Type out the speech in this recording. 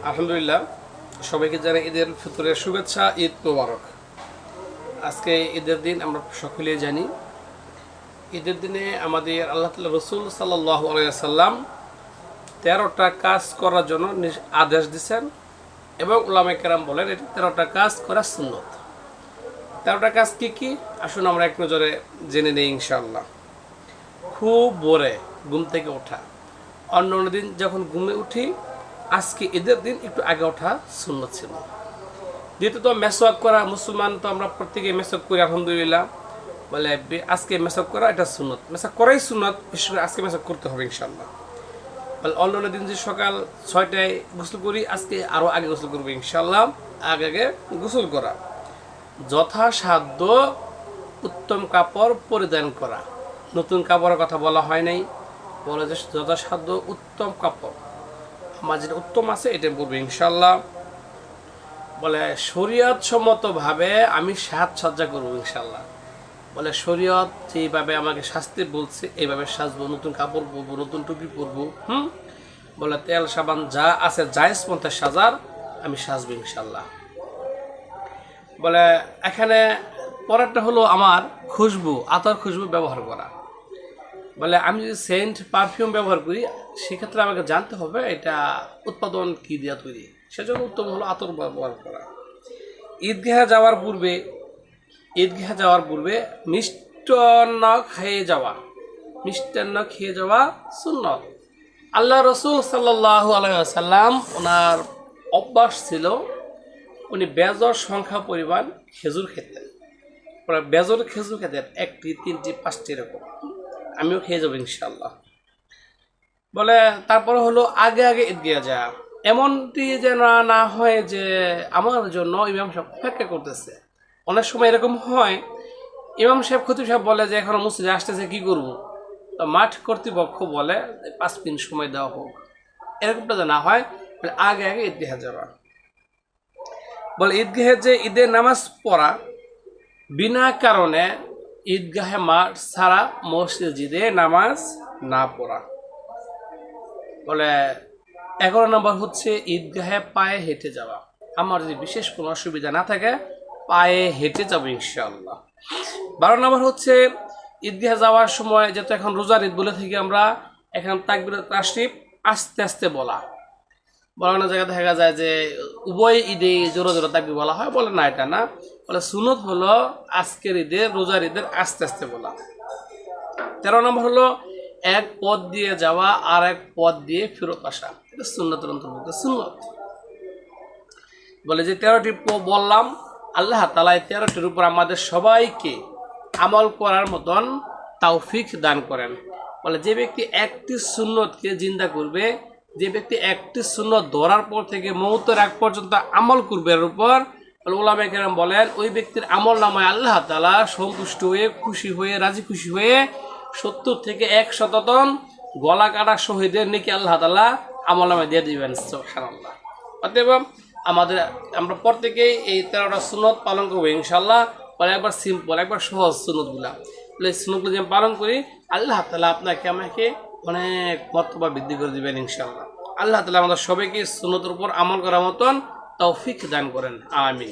আলহামদুলিল্লাহ, সবাইকে জানাই ঈদের ফিতরের শুভেচ্ছা। ঈদ মোবারক। আজকে ঈদের দিন আমরা সকলেই জানি। ঈদের দিনে আমাদের আল্লাহ তাআলা রসুল সাল্লাল্লাহু আলাইহি সাল্লাম 13টা কাজ করার জন্য আদেশ দিয়েছেন এবং উলামায়ে কেরাম বলেন এটা 13টা কাজ করা সুন্নত। 13টা কাজ কি কি আসুন আমরা এক নজরে জেনে নেই ইনশাআল্লাহ। খুব ভোরে ঘুম থেকে ওঠা। অন্য দিন যখন ঘুমে উঠি, আজকে ঈদের দিন একটু আগে ওঠা সুন্নত ছিল। দ্বিতীয়ত মেসওয়াক করা। মুসলমান তো আমরা প্রত্যেকে মেসওয়াক করি আলহামদুলিল্লাহ। বলে আজকে মেসওয়াক করা এটা সুন্নত, মেসওয়াক করাই সুন্নত, বিশেষ করে আজকে মেসওয়াক করতে হবে ইনশাআল্লাহ। বলে অন্য দিন যে সকাল 6টায় গোসল করি, আজকে আরও আগে গোসল করবো ইনশাআল্লাহ। আগে আগে গোসল করা। যথাসাধ্য উত্তম কাপড় পরিধান করা। নতুন কাপড়ের কথা বলা হয় নাই, বলে যে যথাসাধ্য উত্তম কাপড় আমার যেটা উত্তম আছে এটা বলবো ইনশাআল্লাহ। বলে শরীয়ত সম্মতভাবে আমি সাজসজ্জা করবো ইনশাআল্লাহ। বলে শরীয়ত যেইভাবে আমাকে সাজতে বলছে এইভাবে সাজবো, নতুন কাপড় পরবো, নতুন টুপি পরবো। বলে তেল সাবান যা আছে জায়েজ পন্থায় সাজার আমি সাজবো ইনশাআল্লাহ। বলে এখানে পরেরটা হলো আমার খুশবু, আতর খুশবু ব্যবহার করা। বলে আমি যদি সেন্ট পারফিউম ব্যবহার করি, সেক্ষেত্রে আমাকে জানতে হবে এটা উৎপাদন কী দিয়া তৈরি, সেজন্য উত্তম হলো আতর ব্যবহার করা। ঈদগাহে যাওয়ার পূর্বে মিষ্টান্ন খেয়ে যাওয়া সুন্নত। আল্লাহ রসুল সাল্লাল্লাহু আলাইহি ওয়াসাল্লাম ওনার অভ্যাস ছিল, উনি বেজর সংখ্যা পরিমাণ খেজুর খেতেন। বেজর খেজুর খেতেন 1টি 3টি 5টি এরকম। আমিও খেয়ে যাবো ইনশাআল্লাহ। বলে তারপরে হলো আগে আগে ঈদগাহে যাওয়া। এমনটি যেন না হয় যে আমার জন্য ইমাম সাহেব অপেক্ষা করতেছে। অনেক সময় এরকম হয়, ইমাম সাহেব খতিব সাহেব বলে যে এখনো মসজিদে আসতেছে, কি করব? তো মাঠ কর্তৃপক্ষ বলে 5 মিনিট সময় দেওয়া হোক। এরকমটা যে না হয়, আগে আগে ঈদগাহে যাওয়া। বলে ঈদগাহে যে ঈদের নামাজ পড়া, বিনা কারণে ঈদগাহে মাঠ ছাড়া মসজিদে নামাজ না পড়া। বলে 11 নম্বর হচ্ছে ঈদগাহে পায়ে হেঁটে যাওয়া। আমার যদি বিশেষ কোনো অসুবিধা না থাকে পায়ে হেঁটে যাবো ইনশাআল্লাহ। 12 নম্বর হচ্ছে ঈদগাহে যাওয়ার সময়, যেহেতু এখন রোজার ঈদ বলে থাকি আমরা, এখন তাকবীরাত তাশরিফ আস্তে আস্তে বলা। বলানো জায়গায় দেখা যায় যে উভয় ঈদে জোরে জোরে তাকবীর বলা হয়, বলে না এটা না। বলে সুন্নত হলো আজকের ঈদের রোজার ঈদের আস্তে আস্তে বলা। 13 নম্বর হলো এক পথ দিয়ে যাওয়া আর এক পথ দিয়ে ফেরত আসা, এটা সুন্নতের অন্তর্ভুক্ত সুন্নত। বলে যে 13টি বললাম, আল্লাহ তাআলা এই 13টির উপর আমাদের সবাইকে আমল করার মতন তৌফিক দান করেন। বলে যে ব্যক্তি একটি সুন্নতকে জিন্দা করবে, যে ব্যক্তি একটি সুন্নত ধরার পর থেকে মৌতের আগ পর্যন্ত আমল করবে এর উপর, উলামায়ে কেরাম বলেন ওই ব্যক্তির আমল নামায় আল্লাহ তাআলা সন্তুষ্ট হয়ে, খুশি হয়ে, রাজি খুশি হয়ে 70 থেকে 100 টন গলা কাটা শহীদের নেকি আল্লাহ তাআলা আমল নামায় দিয়ে দিবেন। সুবহানাল্লাহ। অতএব আমরা প্রত্যেকেই এই 13টা সুন্নত পালন করবো ইনশাআল্লাহ। বলে একবার সিম্পল, একবার সহজ সুন্নতগুলা। বলে সুন্নতগুলো যে পালন করি, আল্লাহ তাআলা আপনাকে আমাকে অনেক মর্তবা বৃদ্ধি করে দিবেন ইনশাআল্লাহ। আল্লাহ তাআলা আমাদের সবাইকে সুন্নতের উপর আমল করার মতন তৌফিক দান করেন। আমিন।